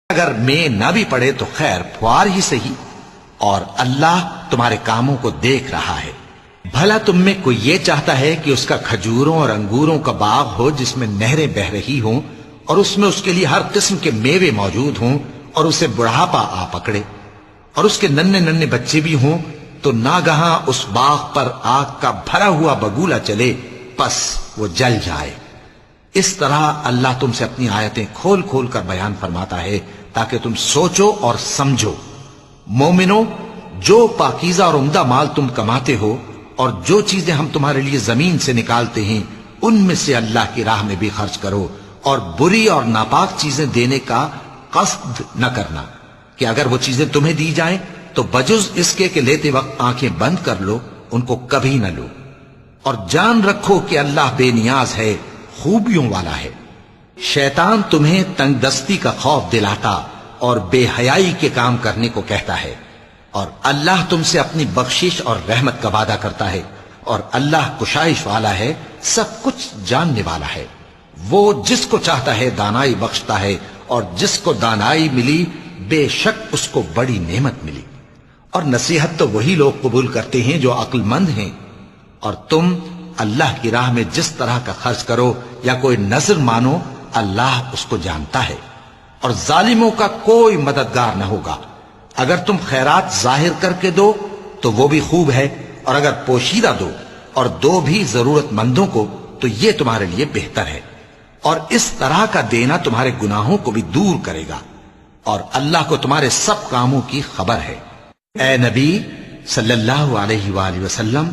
اگر میں نہ بھی پڑے تو خیر خوار ہی صحیح، اور اللہ تمہارے کاموں کو دیکھ رہا ہے۔ بھلا تم میں کوئی یہ چاہتا ہے کہ اس کا کھجوروں اور انگوروں کا باغ ہو جس میں نہریں بہ رہی ہوں، اور اس میں اس کے لیے ہر قسم کے میوے موجود ہوں، اور اسے بڑھاپا آ پکڑے، اور اس کے ننھے ننھے بچے بھی ہوں، تو ناگہاں اس باغ پر آگ کا بھرا ہوا بگولا چلے، پس وہ جل جائے۔ اس طرح اللہ تم سے اپنی آیتیں کھول کھول کر بیان فرماتا ہے تاکہ تم سوچو اور سمجھو۔ مومنو، جو پاکیزہ اور عمدہ مال تم کماتے ہو اور جو چیزیں ہم تمہارے لیے زمین سے نکالتے ہیں ان میں سے اللہ کی راہ میں بھی خرچ کرو، اور بری اور ناپاک چیزیں دینے کا قصد نہ کرنا کہ اگر وہ چیزیں تمہیں دی جائیں تو بجز اس کے کہ لیتے وقت آنکھیں بند کر لو، ان کو کبھی نہ لو، اور جان رکھو کہ اللہ بے نیاز ہے، خوبیوں والا ہے۔ شیطان تمہیں تنگ دستی کا خوف دلاتا اور بے حیائی کے کام کرنے کو کہتا ہے، اور اللہ تم سے اپنی بخشش اور رحمت کا وعدہ کرتا ہے، اور اللہ کشائش والا ہے، سب کچھ جاننے والا ہے۔ وہ جس کو چاہتا ہے دانائی بخشتا ہے، اور جس کو دانائی ملی بے شک اس کو بڑی نعمت ملی۔ اور نصیحت تو وہی لوگ قبول کرتے ہیں جو عقل مند ہیں، اور تم اللہ کی راہ میں جس طرح کا خرچ کرو یا کوئی نذر مانو، اللہ اس کو جانتا ہے، اور ظالموں کا کوئی مددگار نہ ہوگا۔ اگر تم خیرات ظاہر کر کے دو تو وہ بھی خوب ہے، اور اگر پوشیدہ دو اور دو بھی ضرورت مندوں کو تو یہ تمہارے لیے بہتر ہے، اور اس طرح کا دینا تمہارے گناہوں کو بھی دور کرے گا، اور اللہ کو تمہارے سب کاموں کی خبر ہے۔ اے نبی صلی اللہ علیہ وآلہ وسلم،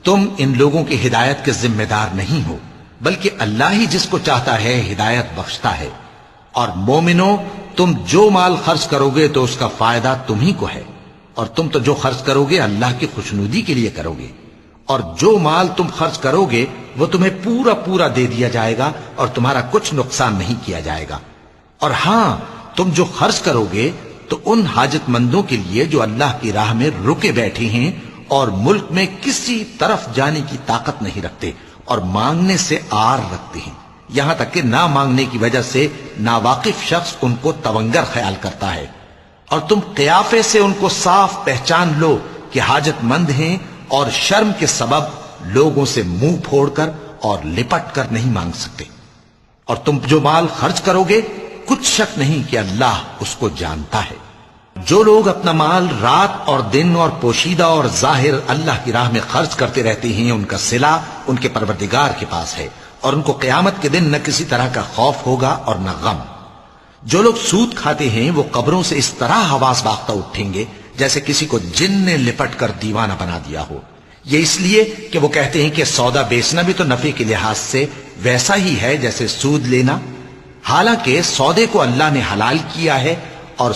تم ان لوگوں کی ہدایت کے ذمہ دار نہیں ہو، بلکہ اللہ ہی جس کو چاہتا ہے ہدایت بخشتا ہے۔ اور مومنو، تم جو مال خرچ کرو گے تو اس کا فائدہ تمہیں کو ہے، اور تم تو جو خرچ کرو گے اللہ کی خوشنودی کے لیے کرو گے، اور جو مال تم خرچ کرو گے وہ تمہیں پورا پورا دے دیا جائے گا، اور تمہارا کچھ نقصان نہیں کیا جائے گا۔ اور ہاں، تم جو خرچ کرو گے تو ان حاجت مندوں کے لیے جو اللہ کی راہ میں رکے بیٹھے ہیں اور ملک میں کسی طرف جانے کی طاقت نہیں رکھتے اور مانگنے سے آر رکھتے ہیں، یہاں تک کہ نہ مانگنے کی وجہ سے ناواقف شخص ان کو تونگر خیال کرتا ہے، اور تم قیافے سے ان کو صاف پہچان لو کہ حاجت مند ہیں، اور شرم کے سبب لوگوں سے منہ پھوڑ کر اور لپٹ کر نہیں مانگ سکتے۔ اور تم جو مال خرچ کرو گے کچھ شک نہیں کہ اللہ اس کو جانتا ہے۔ جو لوگ اپنا مال رات اور دن اور پوشیدہ اور ظاہر اللہ کی راہ میں خرچ کرتے رہتے ہیں، ان کا صلہ ان کے پروردگار کے پاس ہے، اور ان کو قیامت کے دن نہ کسی طرح کا خوف ہوگا اور نہ غم۔ جو لوگ سود کھاتے ہیں وہ قبروں سے اس طرح حواس باختہ اٹھیں گے جیسے کسی کو جن نے لپٹ کر دیوانہ بنا دیا ہو، یہ اس لیے کہ وہ کہتے ہیں کہ سودا بیچنا بھی تو نفع کے لحاظ سے ویسا ہی ہے جیسے سود لینا، حالانکہ سودے کو اللہ نے حلال کیا ہے